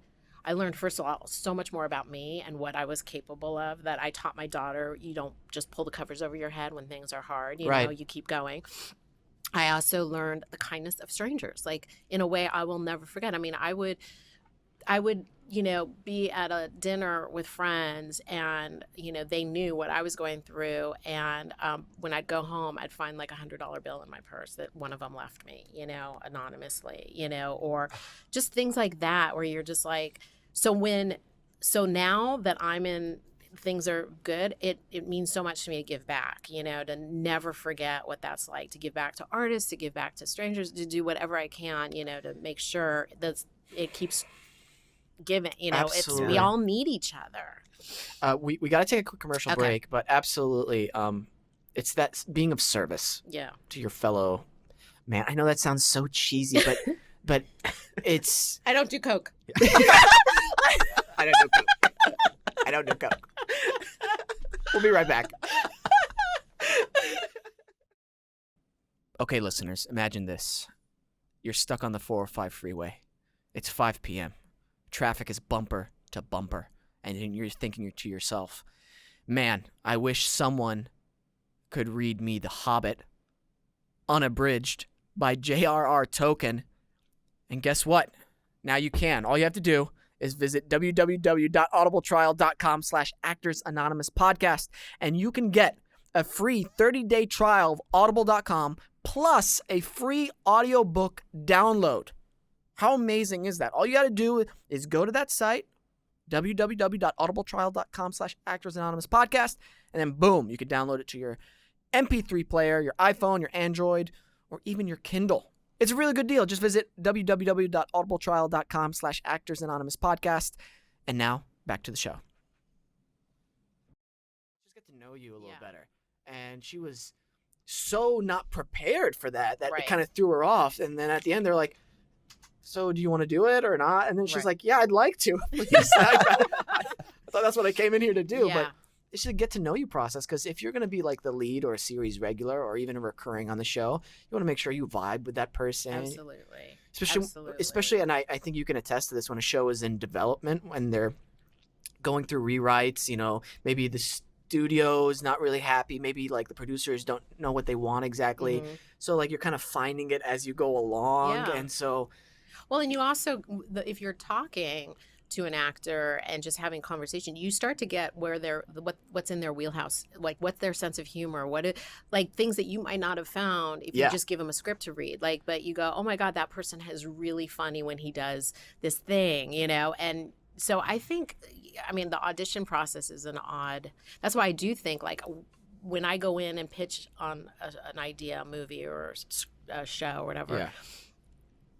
first of all so much more about me and what I was capable of, that I taught my daughter, you don't just pull the covers over your head when things are hard, Right. you keep going. I also learned the kindness of strangers, like in a way I will never forget. I mean, I would, you know, be at a dinner with friends and, you know, they knew what I was going through. And when I'd go home, I'd find like $100 bill in my purse that one of them left me, you know, anonymously, you know, or just things like that where you're just like, so now that I'm in, things are good, it means so much to me to give back, you know, to never forget what that's like, to give back to artists, to give back to strangers, to do whatever I can, you know, to make sure that it keeps giving, you know. Absolutely. We all need each other. We got to take a quick commercial Okay. break, but absolutely, it's that being of service Yeah. to your fellow man. I know that sounds so cheesy, but it's I don't do coke. I don't do coke. I don't do coke. We'll be right back. Okay, listeners, imagine this. You're stuck on the 405 freeway. It's 5 p.m. Traffic is bumper to bumper, and you're thinking to yourself, man, I wish someone could read me The Hobbit, unabridged by J.R.R. Tolkien. And guess what? Now you can. All you have to do is visit www.audibletrial.com/ActorsAnonymousPodcast, and you can get a free 30-day trial of audible.com plus a free audiobook download. How amazing is that? All you got to do is go to that site, www.audibletrial.com/ActorsAnonymousPodcast, and then boom, you can download it to your MP3 player, your iPhone, your Android, or even your Kindle. It's a really good deal. Just visit www.audibletrial.com/ActorsAnonymousPodcast. And now, back to the show. Just get to know you a little better. And she was so not prepared for that it kind of threw her off. And then at the end, they're like, so do you want to do it or not? And then she's like, yeah, I'd like to. I thought that's what I came in here to do. Yeah. But it's a get to know you process, because if you're going to be like the lead or a series regular or even a recurring on the show, you want to make sure you vibe with that person. Absolutely. Especially, and I think you can attest to this, when a show is in development, when they're going through rewrites, you know, maybe the studio's not really happy, maybe like the producers don't know what they want exactly. Mhm. So like you're kind of finding it as you go along. Yeah. And so, well, and you also, if you're talking to an actor and just having conversation, you start to get where what's in their wheelhouse, like what's their sense of humor, like things that you might not have found if you just give them a script to read. Like, but you go, oh my God, that person is really funny when he does this thing, you know? And so I think, I mean, the audition process is that's why I do think, like, when I go in and pitch on an idea, a movie or a show or whatever,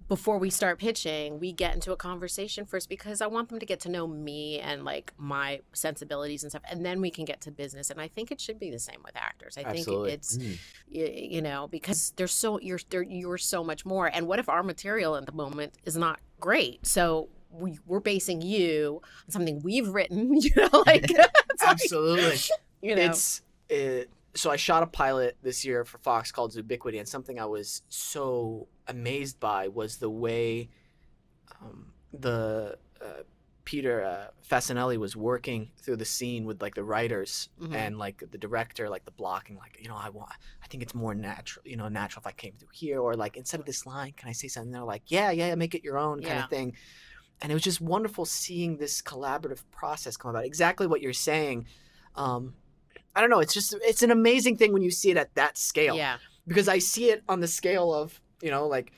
before we start pitching, we get into a conversation first, because I want them to get to know me and like my sensibilities and stuff, and then we can get to business. And I think it should be the same with actors. I think it's you know, because you're so much more. And what if our material at the moment is not great? So we're basing you on something we've written, you know, like absolutely. You know, so I shot a pilot this year for Fox called Ubiquity, and something I was so amazed by was the way Peter Fasinelli was working through the scene with like the writers and like the director, like the blocking, like, you know, I think it's more natural if I came through here, or like instead of this line, can I say something? They're like, yeah, make it your own kind of thing. And it was just wonderful seeing this collaborative process come about. Exactly what you're saying. I don't know. It's an amazing thing when you see it at that scale. Yeah. Because I see it on the scale of, you know, like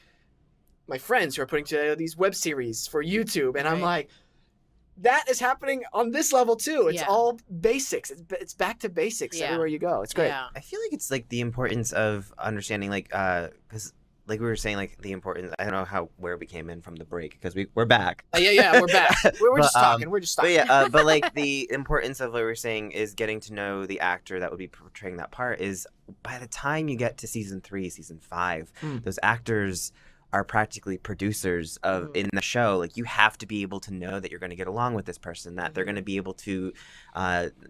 my friends who are putting together these web series for YouTube. And I'm like, that is happening on this level too. It's all basics. It's back to basics everywhere you go. It's great. Yeah. I feel like it's like the importance of understanding, like, because like we were saying, like the importance. I don't know where we came in from the break, because we're back. Yeah, we're back. We're just talking. We're just talking. But but like the importance of what we were saying is getting to know the actor that would be portraying that part. Is by the time you get to season 3, season 5, those actors are practically producers of in the show. Like, you have to be able to know that you're going to get along with this person, that they're going to be able to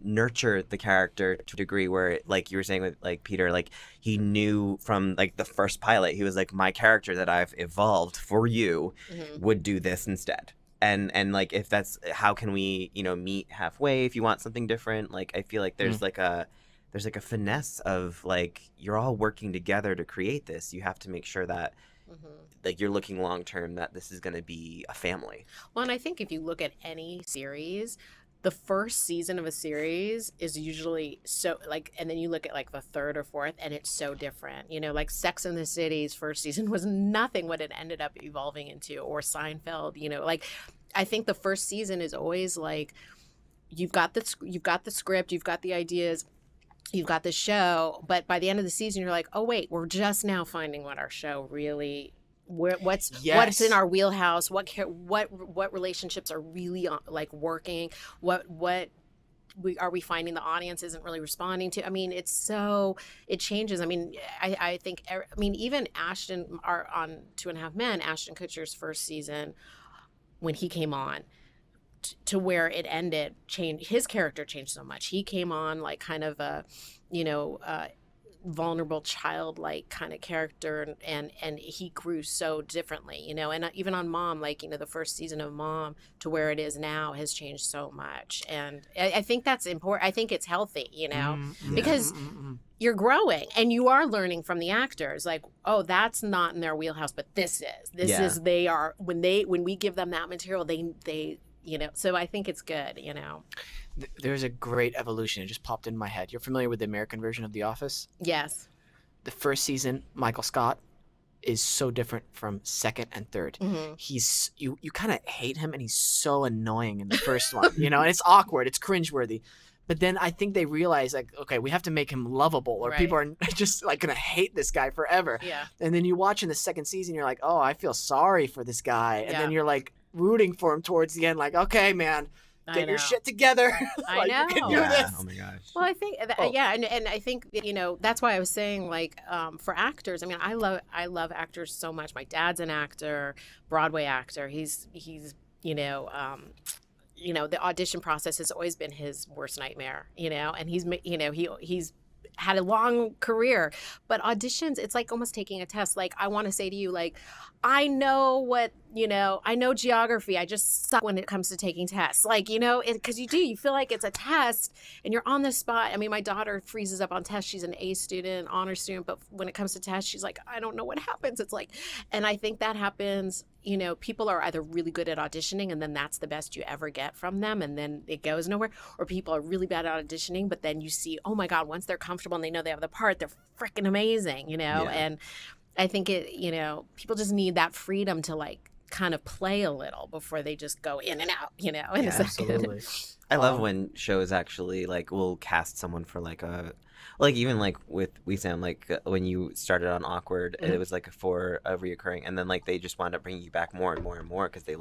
nurture the character to a degree where, like you were saying with like Peter, like he knew from like the first pilot, he was like, my character that I've evolved for you would do this instead. And like, if that's, how can we, you know, meet halfway if you want something different? Like, I feel like there's like a finesse of like, you're all working together to create this. You have to make sure that like you're looking long term that this is going to be a family. Well, and I think if you look at any series, the first season of a series is usually so like, and then you look at like the third or fourth, and it's so different. You know, like Sex and the City's first season was nothing what it ended up evolving into, or Seinfeld. You know, like I think the first season is always like you've got the script, you've got the ideas, you've got the show, but by the end of the season, you're like, oh wait, we're just now finding what our show really. What's in our wheelhouse? What relationships are really like working? What are we finding the audience isn't really responding to? I mean, it changes. I mean, I think even Ashton on 2.5 Men, Ashton Kutcher's first season when he came on to where it ended, his character changed so much. He came on like kind of a, vulnerable childlike kind of character, and he grew so differently, and even on Mom, like the first season of Mom to where it is now has changed so much, and I think that's important. I think it's healthy, because you're growing and you are learning from the actors, like, oh, that's not in their wheelhouse, but this is they are, when we give them that material, they so I think it's good. There's a great evolution. It just popped in my head. You're familiar with the American version of The Office? Yes. The first season, Michael Scott is so different from second and third. Mm-hmm. He's you kind of hate him, and he's so annoying in the first one, and it's awkward, it's cringeworthy. But then I think they realize, like, okay, we have to make him lovable, or people are just like gonna hate this guy forever. Yeah. And then you watch in the second season, you're like, oh, I feel sorry for this guy, and then you're like rooting for him towards the end, like, okay, man. Get your shit together. I know. You can do this. Oh my gosh. Well, I think and I think that's why I was saying, like, for actors. I mean, I love actors so much. My dad's an actor, Broadway actor. He's the audition process has always been his worst nightmare. And he's had a long career, but auditions, it's like almost taking a test. Like, I want to say to you, like, I know I know geography. I just suck when it comes to taking tests. Like, because you feel like it's a test and you're on the spot. I mean, my daughter freezes up on tests. She's an A student, honor student, but when it comes to tests, she's like, I don't know what happens. It's like, and I think that happens, people are either really good at auditioning and then that's the best you ever get from them and then it goes nowhere, or people are really bad at auditioning, but then you see, oh my God, once they're comfortable and they know they have the part, they're freaking amazing, and I think people just need that freedom to like kind of play a little before they just go in and out, in a second. Absolutely. I love when shows actually like will cast someone for like a, like even like with We Sam, like when you started on Awkward, it was like for a reoccurring, and then like they just wound up bringing you back more and more and more because they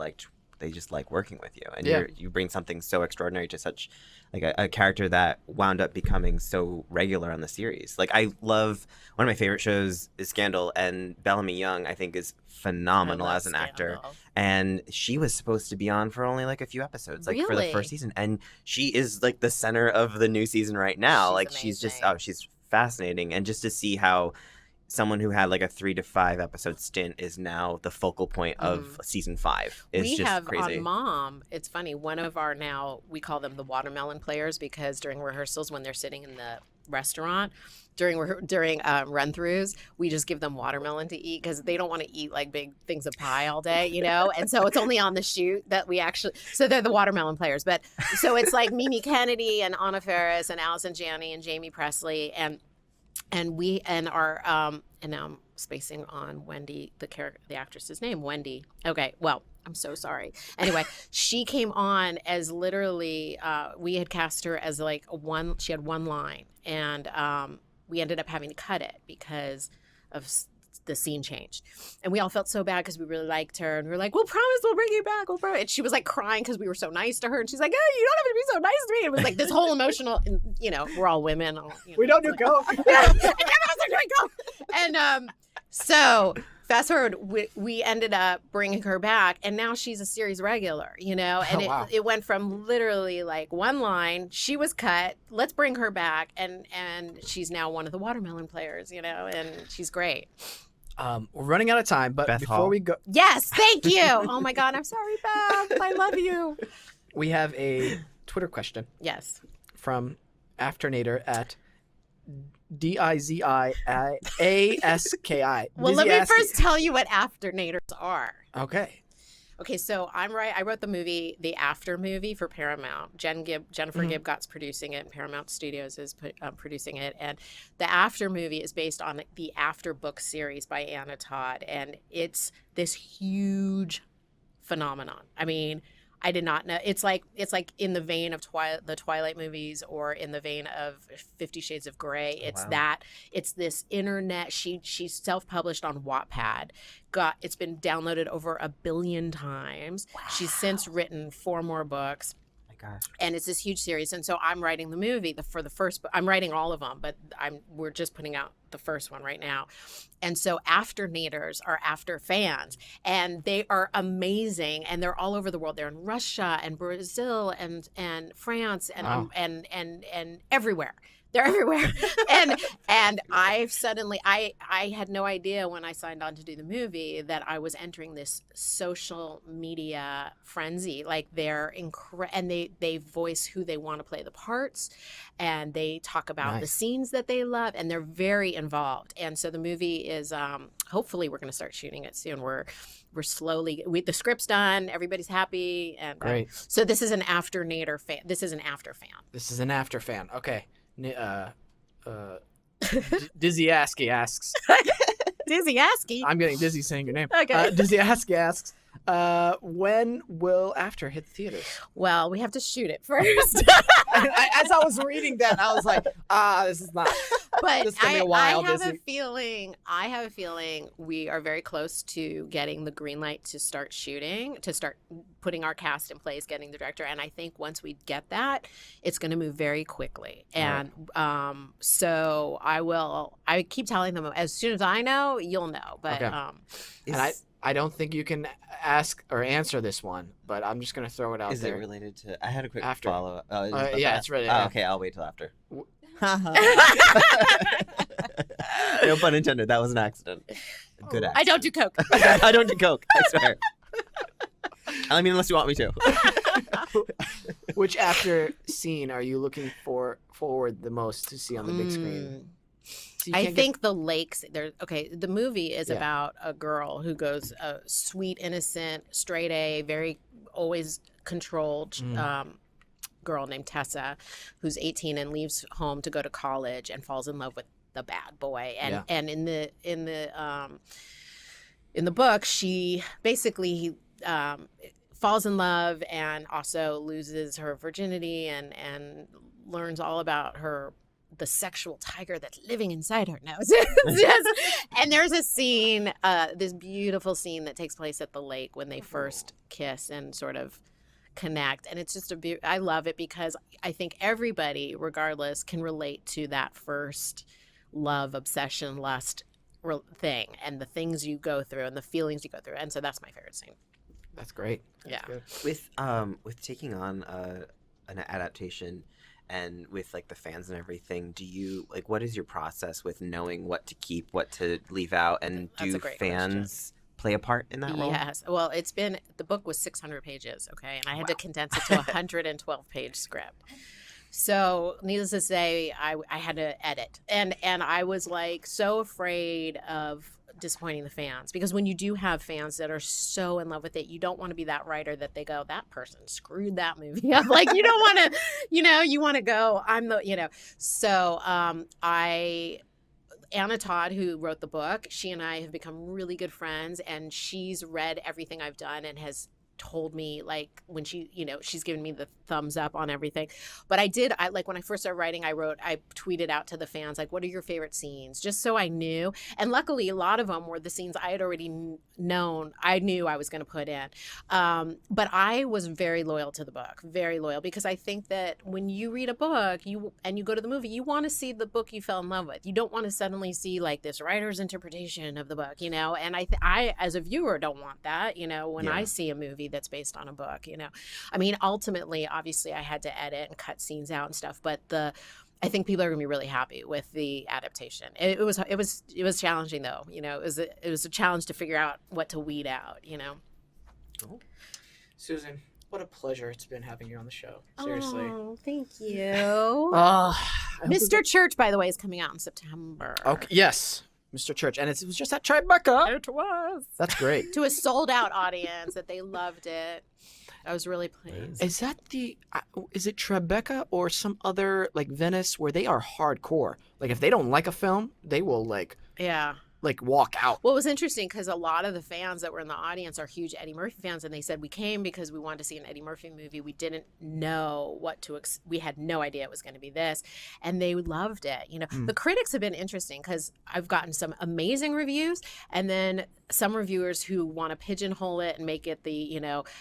just like working with you, and you bring something so extraordinary to such like a character that wound up becoming so regular on the series. Like, I love, one of my favorite shows is Scandal, and Bellamy Young I think is phenomenal as an actor, and she was supposed to be on for only like a few episodes, like for the first season, and she is like the center of the new season right now. She's just she's fascinating, and just to see how someone who had like a 3 to 5 episode stint is now the focal point of season 5 is we just have crazy. On Mom, it's funny, one of our, now we call them the watermelon players, because during rehearsals when they're sitting in the restaurant during run-throughs, we just give them watermelon to eat because they don't want to eat like big things of pie all day, and so it's only on the shoot that we actually, so they're the watermelon players. But so it's like Mimi Kennedy and Anna Faris and Allison Janney and Jamie Presley and now I'm spacing on Wendy, the actress's name, Wendy. Okay, well, I'm so sorry. Anyway, she came on as literally, we had cast her as like she had one line, and we ended up having to cut it because of the scene changed, and we all felt so bad because we really liked her, and we were like, we'll promise we'll bring you back, and she was like crying because we were so nice to her, and she's like, hey, you don't have to be so nice to me. It was like this whole emotional, and, we're all women, we don't do coke. And so fast forward, we ended up bringing her back, and now she's a series regular, and it went from literally like one line, she was cut, let's bring her back, and she's now one of the watermelon players, and she's great. We're running out of time, but before we go, yes, thank you. Oh my God, I'm sorry, Beth. I love you. We have a Twitter question. Yes. From Afternator at Diziaski. Well, let me first tell you what afternators are. Okay. Okay, so I wrote the movie, the After movie for Paramount. Jennifer Gibgott's producing it, and Paramount Studios is producing it. And the After movie is based on the After book series by Anna Todd, and it's this huge phenomenon. I mean, I did not know. It's like in the vein of the Twilight movies, or in the vein of 50 Shades of Grey. It's it's this internet. She's self-published on Wattpad. It's been downloaded over 1 billion times. Wow. She's since written 4 more books. Gosh. And it's this huge series, and so I'm writing the movie for the first book. I'm writing all of them, but we're just putting out the first one right now. And so afternators are after fans, and they are amazing, and they're all over the world. They're in Russia and Brazil and France and Wow. and everywhere. They're everywhere. and I've suddenly, I had no idea when I signed on to do the movie that I was entering this social media frenzy. Like they're and they voice who they want to play the parts, and they talk about the scenes that they love, and they're very involved. And so the movie is, hopefully we're going to start shooting it soon. We're slowly, the script's done, everybody's happy. And Great. So this is an afternator fan. This is an after fan. This is an after fan. Okay. Diziaski asks. Diziaski. I'm getting dizzy saying your name. Okay. Diziaski asks, when will After hit the theaters? Well, we have to shoot it first. As I was reading that, I was like, this is not. But This is gonna be a while, I have Dizzy. a feeling we are very close to getting the green light to start shooting, to start putting our cast in place, getting the director. And I think once we get that, it's going to move very quickly. And so I keep telling them, as soon as I know, you'll know. But Okay. And I don't think you can ask or answer this one, but I'm just going to throw it out Is there. it related to? I had a quick After. follow-up. Yeah, it's related. Oh, okay, I'll wait till after. No pun intended. That was an accident. Good accident. I don't do coke. I don't do coke. I swear. I mean, unless you want me to. Which After scene are you looking forward the most to see on the big screen? So you I can't think the lakes. The movie is Yeah. about a girl who goes a sweet, innocent, straight A, very always controlled girl named Tessa, who's 18 and leaves home to go to college and falls in love with the bad boy. And and in the book, she basically falls in love and also loses her virginity and learns all about the sexual tiger that's living inside her now. And there's a scene, this beautiful scene that takes place at the lake when they first kiss and sort of connect. And it's just I love it because I think everybody, regardless, can relate to that first love, obsession, lust thing, and the things you go through and the feelings you go through. And so that's my favorite scene. That's great. Yeah. With taking on an adaptation and with like the fans and everything, do you what is your process with knowing what to keep, what to leave out, and That's do a great fans play a part in that role? Yes. Well, the book was 600 pages, okay? And I had to condense it to a 112-page script. So needless to say, I had to edit. And I was like so afraid of disappointing the fans, because when you do have fans that are so in love with it, you don't want to be that writer that they go, that person screwed that movie up. Like, you don't want to, you want to go, So Anna Todd, who wrote the book, she and I have become really good friends, and she's read everything I've done and has told me, like, when she's given me the thumbs up on everything. But I when I first started writing, I tweeted out to the fans, like, what are your favorite scenes? Just so I knew. And luckily, a lot of them were the scenes I had already known, I knew I was going to put in. But I was very loyal to the book, very loyal, because I think that when you read a book and you go to the movie, you want to see the book you fell in love with. You don't want to suddenly see like this writer's interpretation of the book, and I as a viewer don't want that, when I see a movie that's based on a book, I mean, ultimately, obviously I had to edit and cut scenes out and stuff, but I think people are gonna be really happy with the adaptation. It was challenging though, it was a challenge to figure out what to weed out, Susan, What a pleasure it's been having you on the show. Seriously. Oh, thank you. I hope we Mr. get- Church, by the way, is coming out in September. Okay. Yes, Mr. Church, and it was just at Tribeca. It was. That's great. To a sold-out audience that they loved it. I was really pleased. Is that is it Tribeca or some other like Venice where they are hardcore? Like if they don't like a film, they will Yeah. walk out. Well, it was interesting because a lot of the fans that were in the audience are huge Eddie Murphy fans, and they said we came because we wanted to see an Eddie Murphy movie. We didn't know what to. We had no idea it was going to be this, and they loved it. You know, the critics have been interesting because I've gotten some amazing reviews, and then some reviewers who want to pigeonhole it and make it the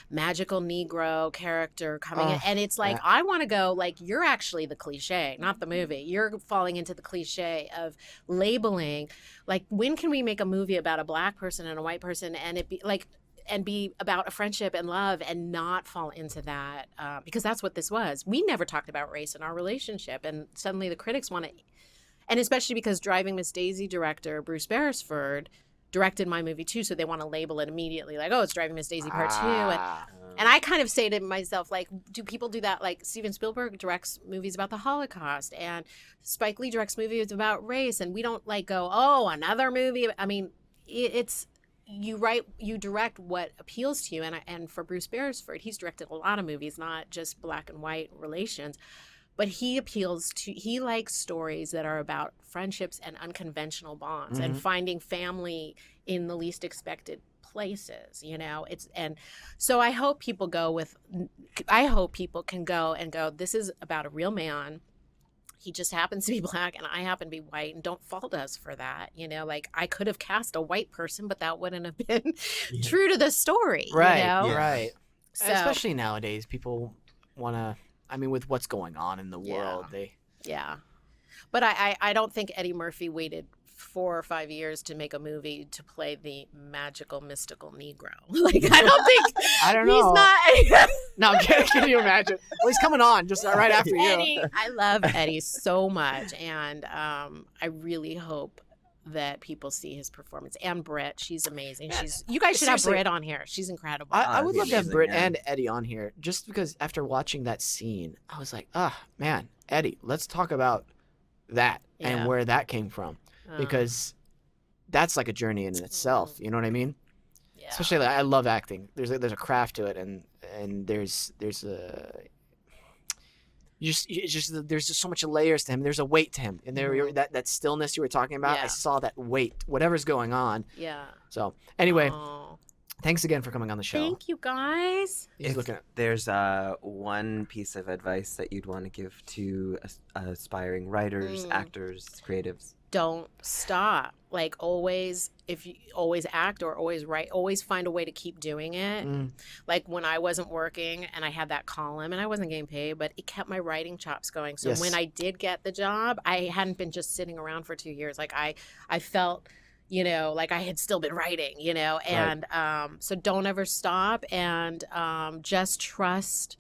magical Negro character coming in, and it's like I want to go like you're actually the cliche, not the movie. You're falling into the cliche of labeling. Like, when can we make a movie about a black person and a white person and it be like, and be about a friendship and love and not fall into that? Because that's what this was. We never talked about race in our relationship. And suddenly the critics want to, and especially because Driving Miss Daisy director Bruce Beresford directed my movie too. So they want to label it immediately like, oh, it's Driving Miss Daisy Part 2. And I kind of say to myself, like, do people do that? Like Steven Spielberg directs movies about the Holocaust and Spike Lee directs movies about race. And we don't like go, oh, another movie. I mean, it's you direct what appeals to you. And for Bruce Beresford, he's directed a lot of movies, not just black and white relations. But he likes stories that are about friendships and unconventional bonds and finding family in the least expected places, and so I hope people can go and go, this is about a real man. He just happens to be black and I happen to be white, and don't fault us for that. Like I could have cast a white person, but that wouldn't have been true to the story. Right. Yeah. Right. So, especially nowadays, people want to, with what's going on in the world, yeah. But I don't think Eddie Murphy waited 4 or 5 years to make a movie to play the magical, mystical Negro. Like, I don't think I don't know. He's not. No, can you imagine? Well, he's coming on just right after you. Eddie, I love Eddie so much, and I really hope that people see his performance. And Britt, she's amazing. You guys should have Britt on here. She's incredible. I would love to have amazing, Britt yeah. and Eddie on here, just because after watching that scene, I was like, man, Eddie, let's talk about that and where that came from. Because that's like a journey in itself. You know what I mean? Yeah. Especially, like, I love acting. There's a craft to it, and there's just so much layers to him. There's a weight to him, and that stillness you were talking about. Yeah. I saw that weight, whatever's going on. Yeah. So anyway, Oh. thanks again for coming on the show. Thank you, guys. He's looking at. There's one piece of advice that you'd want to give to aspiring writers, actors, creatives. Don't stop. Like, always, if you always act or always write, always find a way to keep doing it. Like when I wasn't working and I had that column and I wasn't getting paid, but it kept my writing chops going. So when I did get the job, I hadn't been just sitting around for 2 years. Like I felt, like I had still been writing, and so don't ever stop, and just trust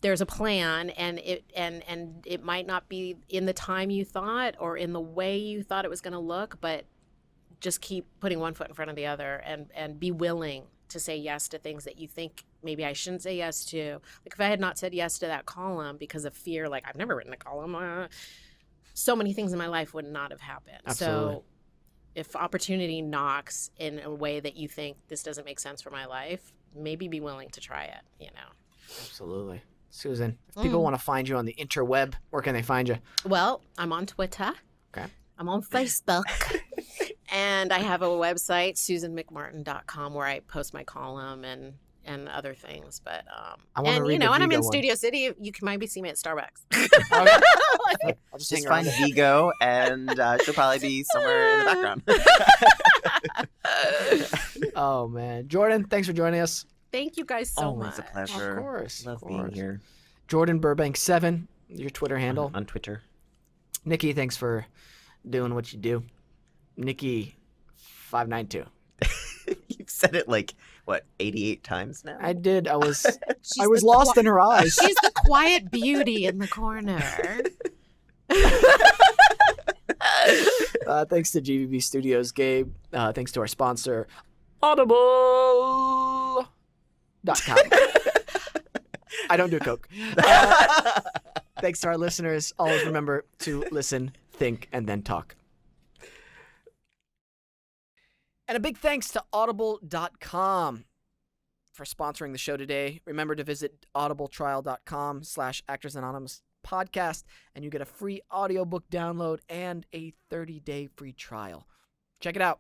there's a plan, and it might not be in the time you thought or in the way you thought it was going to look, but just keep putting one foot in front of the other, and be willing to say yes to things that you think maybe I shouldn't say yes to. Like if I had not said yes to that column because of fear, like I've never written a column, so many things in my life would not have happened. Absolutely. So if opportunity knocks in a way that you think this doesn't make sense for my life, maybe be willing to try it, Absolutely. Susan, if people want to find you on the interweb, where can they find you? Well, I'm on Twitter. Okay. I'm on Facebook. And I have a website, susanmcmartin.com, where I post my column and other things. But I want to read the when I'm in Vigo one. Studio City, you can maybe see me at Starbucks. Okay. I'll just hang Just around find there. Vigo, and she'll probably be somewhere in the background. Oh man, Jordan, thanks for joining us. Thank you guys so Always much. a pleasure. Of course, Love of being course. here Jordan Burbank7, your Twitter handle. on Twitter. Nikki, thanks for doing what you do. Nikki 592. You've said it 88 times now? I did. I was She's the lost in her eyes. She's the quiet beauty in the corner. Thanks to GVB Studios, Gabe. Thanks to our sponsor, Audible.com. I don't do coke. Thanks to our listeners. Always remember to listen, think, and then talk. And a big thanks to audible.com for sponsoring the show today. Remember to visit audibletrial.com/Actors Anonymous podcast, and you get a free audiobook download and a 30-day free trial. Check it out.